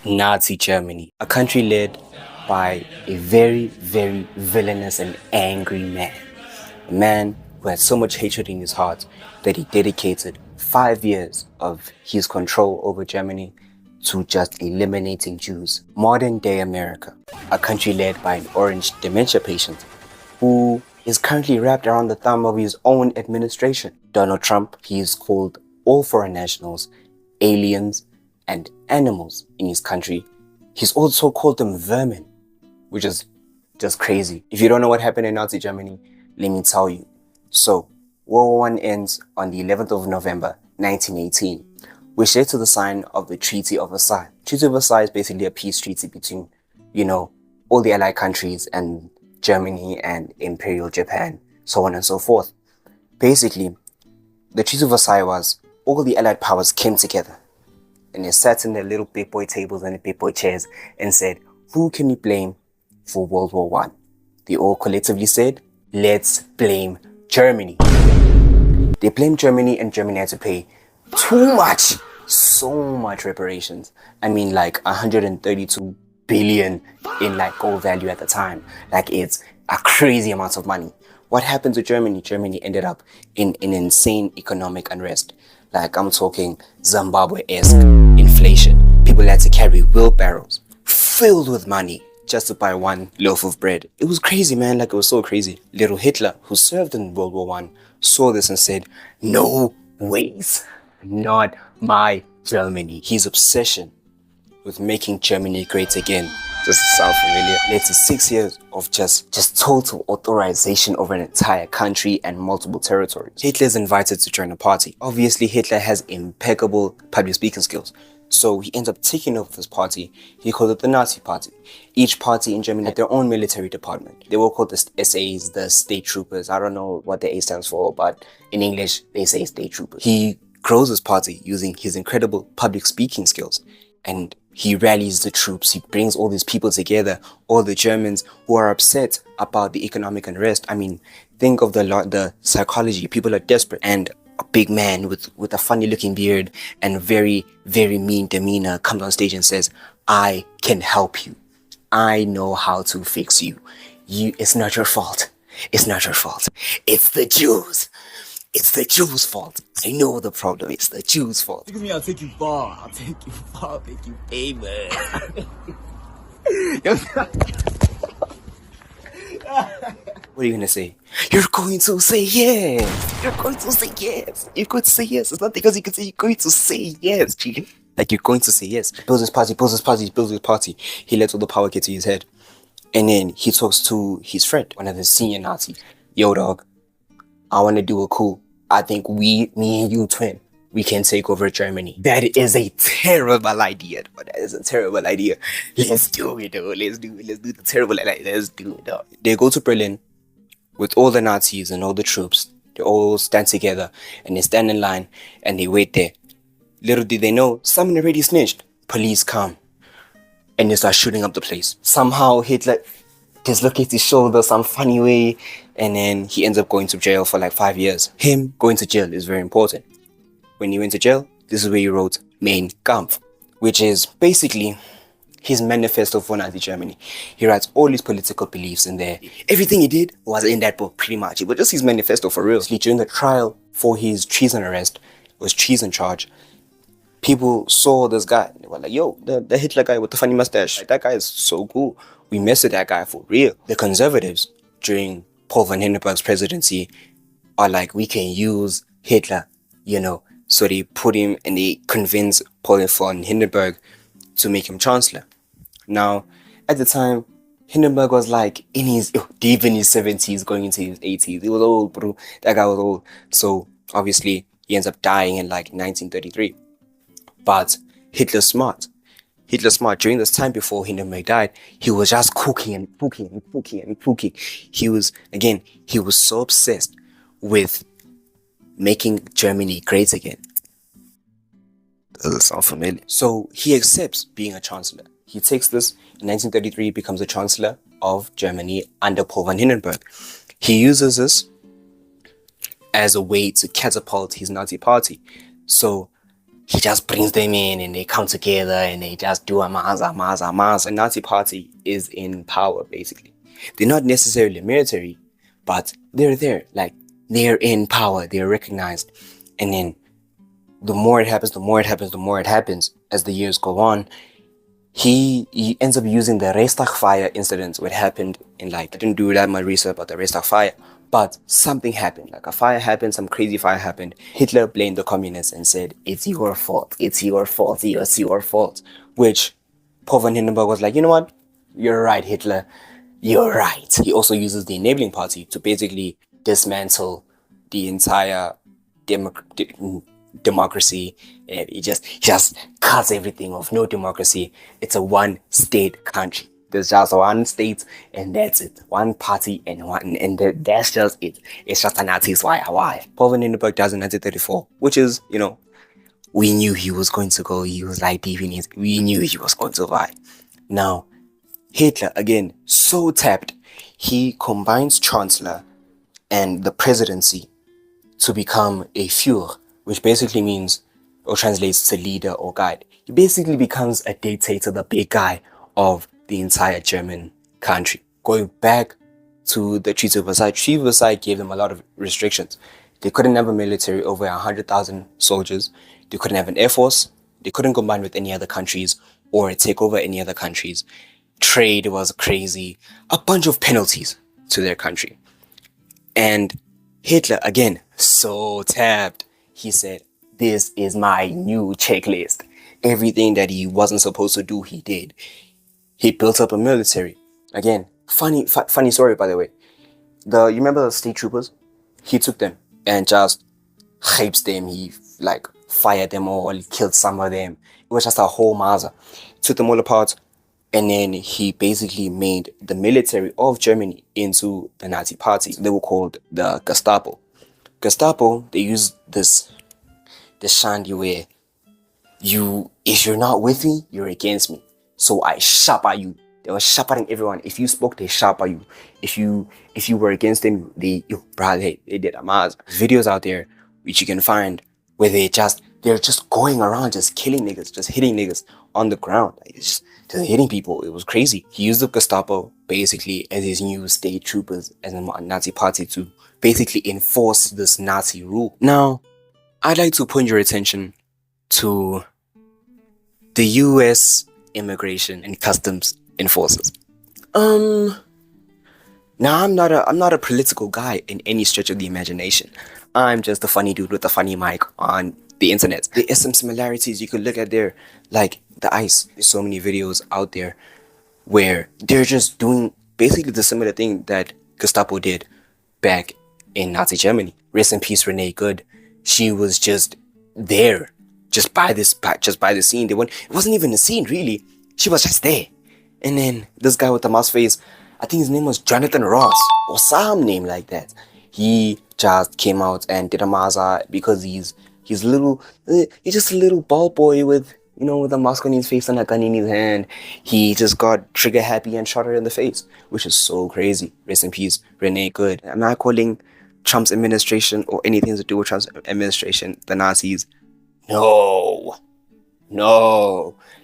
Nazi Germany, a country led by a very, very villainous and angry man. A man who had so much hatred in his heart that he dedicated 5 years of his control over Germany to just eliminating Jews. Modern day America, a country led by an orange dementia patient who is currently wrapped around the thumb of his own administration. Donald Trump, he is called all foreign nationals, aliens, and animals in his country. He's also called them vermin, which is just crazy. If you don't know what happened in Nazi Germany, let me tell you. So, World War I ends on the 11th of November, 1918, which led to the sign of the Treaty of Versailles. Treaty of Versailles is basically a peace treaty between, all the Allied countries and Germany and Imperial Japan, so on and so forth. Basically, the Treaty of Versailles was all the Allied powers came together and they sat in their little big boy tables and the big boy chairs and said, who can we blame for World War I? They all collectively said, let's blame Germany. They blamed Germany and Germany had to pay so much reparations. I mean, like 132 billion in like gold value at the time. Like it's a crazy amount of money. What happened to Germany? Germany ended up in an insane economic unrest. Like I'm talking Zimbabwe-esque inflation. People had to carry wheelbarrows filled with money just to buy one loaf of bread. It was crazy, man. Like it was so crazy. Little Hitler, who served in World War I, saw this and said, no ways, not my Germany. His obsession with making Germany great again, does it sound familiar? Led to 6 years of just total authorization over an entire country and multiple territories. Hitler is invited to join a party. Obviously, Hitler has impeccable public speaking skills. So he ends up taking over this party. He called it the Nazi Party. Each party in Germany had their own military department. They were called the SAs, the state troopers. I don't know what the A stands for, but in English, they say state troopers. He grows his party using his incredible public speaking skills. And he rallies the troops. He brings all these people together, all the Germans who are upset about the economic unrest. I mean, think of the psychology. People are desperate. And a big man with a funny looking beard and very, very mean demeanor comes on stage and says, I can help you. I know how to fix you. It's not your fault. It's not your fault. It's the Jews. It's the Jews' fault. I know the problem. It's the Jews' fault. Excuse me, I'll take you far. I'll take you far. I'll make you famous. What are you gonna say? You're going to say yes. You're going to say yes. You're going to say yes. It's not because you can say you're going to say yes, G. Like you're going to say yes. Builds his party. He lets all the power get to his head. And then he talks to his friend, one of the senior Nazis. Yo, dog, I want to do a coup. I think me and you twin, we can take over Germany. That is a terrible idea. That is a terrible idea. Let's do it, though. Let's do it. Let's do the terrible idea. Let's do it, though. They go to Berlin with all the Nazis and all the troops. They all stand together and they stand in line and they wait there. Little did they know, someone already snitched. Police come and they start shooting up the place. Somehow Hitler dislocates his shoulder some funny way and then he ends up going to jail for like 5 years. Him going to jail is very important. When he went to jail, this is where he wrote Mein Kampf, which is basically his manifesto for Nazi Germany. He writes all his political beliefs in there. Everything he did was in that book, pretty much. It was just his manifesto for real. During the trial for his treason arrest, it was treason charge, people saw this guy. They were like, yo, the Hitler guy with the funny mustache. Like, that guy is so cool. We mess with that guy for real. The conservatives during Paul von Hindenburg's presidency are like, we can use Hitler, So they put him and they convince Paul von Hindenburg to make him chancellor. Now, at the time, Hindenburg was like deep in his 70s, going into his 80s. He was old, bro. That guy was old. So obviously, he ends up dying in like 1933. But Hitler's smart. During this time before Hindenburg died, he was just cooking. He was so obsessed with making Germany great again. Does it sound familiar? So he accepts being a chancellor. He takes this in 1933, becomes a chancellor of Germany under Paul von Hindenburg. He uses this as a way to catapult his Nazi party. So he just brings them in and they come together and they just do a mass. And Nazi party is in power, basically. They're not necessarily military, but they're there. Like, they're in power. They're recognized. And then the more it happens, as the years go on, he ends up using the Reichstag fire incident, which happened in, like, I didn't do that much research about the Reichstag fire, but something happened. Like, a fire happened, some crazy fire happened. Hitler blamed the communists and said, it's your fault, it's your fault, it's your fault. Which Paul von Hindenburg was like, you know what? You're right, Hitler. You're right. He also uses the enabling party to basically dismantle the entire democracy, and he just cuts everything off. No democracy. It's a one-state country. There's just one state, and that's it. One party, and that's just it. It's just a Nazi's why. Paul von Hindenburg dies in 1934, which is, we knew he was going to go. He was like deep in it. We knew he was going to die. Now, Hitler, again, so tapped, he combines Chancellor and the presidency to become a Führer, which basically means, or translates to leader or guide. He basically becomes a dictator, the big guy of the entire German country. Going back to the Treaty of Versailles, Treaty of Versailles gave them a lot of restrictions. They couldn't have a military over 100,000 soldiers. They couldn't have an air force. They couldn't combine with any other countries or take over any other countries. Trade was crazy. A bunch of penalties to their country. And Hitler, again, so tapped. He said, this is my new checklist. Everything that he wasn't supposed to do, he did. He built up a military. Again, funny story, by the way. You remember the state troopers? He took them and just raped them. He, fired them all, killed some of them. It was just a whole maza. Took them all apart. And then he basically made the military of Germany into the Nazi party. They were called the Gestapo. Gestapo, they used this shandy where if you're not with me, you're against me. So I sharp at you. They were sharpening everyone. If you spoke, they sharp at you. If you were against them, they did a mass. Videos out there which you can find where they're just going around just killing niggas, just hitting niggas on the ground. Just hitting people. It was crazy. He used the Gestapo basically as his new state troopers as a Nazi party to basically enforce this Nazi rule. Now, I'd like to point your attention to the US Immigration and Customs Enforcers. Now I'm not a political guy in any stretch of the imagination. I'm just a funny dude with a funny mic on the internet. There are some similarities you could look at there, like the ICE. There's so many videos out there where they're just doing basically the similar thing that Gestapo did back in Nazi Germany. Rest in peace, Renee Good. She was just there, just by the scene. It wasn't even a scene, really. She was just there. And then this guy with the mouse face, I think his name was Jonathan Ross or some name like that. He just came out and did a maza because he's just a little bald boy with a mask on his face and a gun in his hand. He just got trigger happy and shot her in the face, which is so crazy. Rest in peace, Renee Good. I'm not calling Trump's administration or anything to do with Trump's administration the Nazis. No.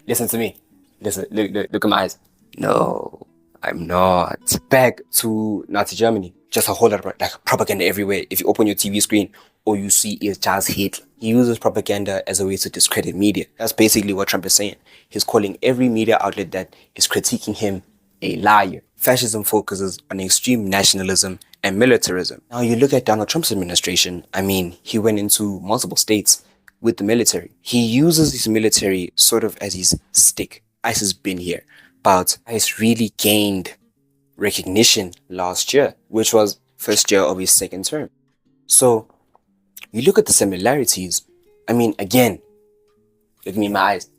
Listen to me. Listen, look at my eyes. No, I'm not. Back to Nazi Germany. Just a whole lot of propaganda everywhere. If you open your TV screen, all you see is just Hitler. He uses propaganda as a way to discredit media. That's basically what Trump is saying. He's calling every media outlet that is critiquing him a liar. Fascism focuses on extreme nationalism and militarism. Now you look at Donald Trump's administration. He went into multiple states with the military. He uses his military sort of as his stick. ICE has been here, but ICE really gained recognition last year, which was first year of his second term. So you look at the similarities. Again, look me in my eyes.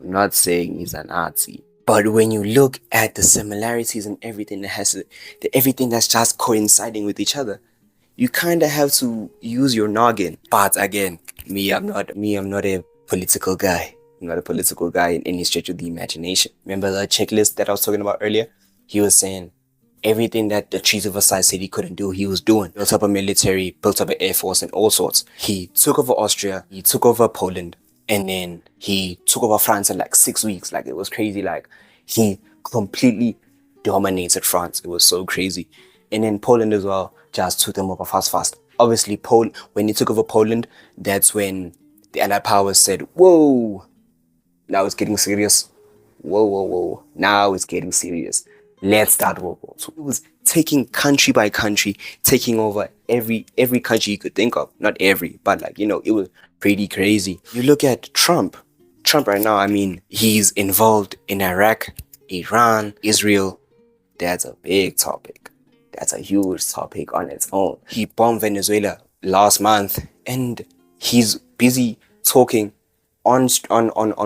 I'm not saying he's a Nazi, but when you look at the similarities and everything everything that's just coinciding with each other, you kind of have to use your noggin. But again, I'm not a political guy. I'm not a political guy in any stretch of the imagination. Remember the checklist that I was talking about earlier? He was saying everything that the Treaty of Versailles said he couldn't do, he was doing. Built up a military, built up an air force and all sorts. He took over Austria. He took over Poland. And then he took over France in like 6 weeks. Like, it was crazy. Like, he completely dominated France. It was so crazy. And then Poland as well just took them over fast. Obviously, when he took over Poland, that's when the Allied powers said, whoa, now it's getting serious. Whoa. Now it's getting serious. Let's start World War II. It was taking country by country, taking over every country you could think of. Not every, but like, it was pretty crazy. You look at Trump. Trump right now, I mean, he's involved in Iraq, Iran, Israel. That's a big topic. That's a huge topic on its own. He bombed Venezuela last month, and he's busy talking on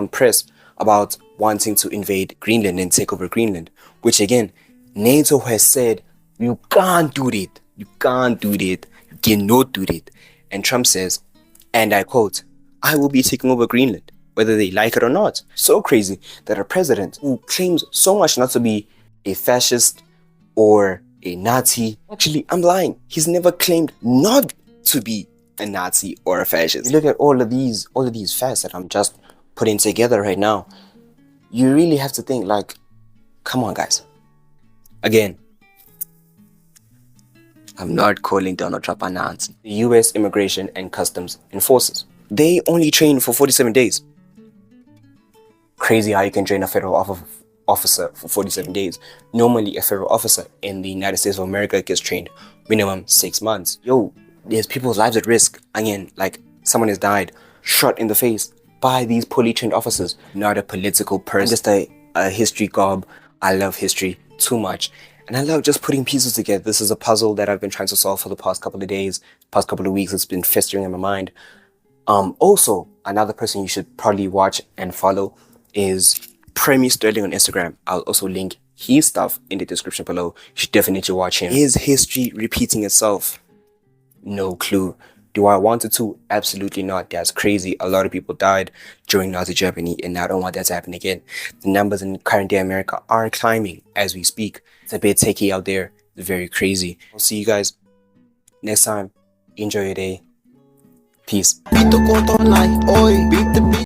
press about wanting to invade Greenland and take over Greenland, which again, NATO has said, you can't do it. You can't do it. You cannot do it. And Trump says, and I quote, I will be taking over Greenland, whether they like it or not. So crazy that a president who claims so much not to be a fascist or a Nazi, actually, I'm lying. He's never claimed not to be a Nazi or a fascist. You look at all of these facts that I'm just putting together right now, you really have to think like, come on guys. Again, I'm not calling Donald Trump a Nazi. The US Immigration and Customs Enforcers, they only train for 47 days. Crazy how you can train a federal officer for 47 days. Normally, a federal officer in the United States of America gets trained minimum 6 months. Yo, there's people's lives at risk. Again, like, someone has died, shot in the face by these poorly trained officers. Not a political person, just a history gob. I love history too much. And I love just putting pieces together. This is a puzzle that I've been trying to solve for the past couple of days, past couple of weeks. It's been festering in my mind. Also, another person you should probably watch and follow is Premi Sterlin on Instagram. I'll also link his stuff in the description below. You should definitely watch him. Is history repeating itself? No clue. Do I want it to? Absolutely not. That's crazy. A lot of people died during Nazi Germany, and I don't want that to happen again. The numbers in current day America are climbing as we speak. It's a bit techie out there. It's very crazy. I'll see you guys next time. Enjoy your day. Peace.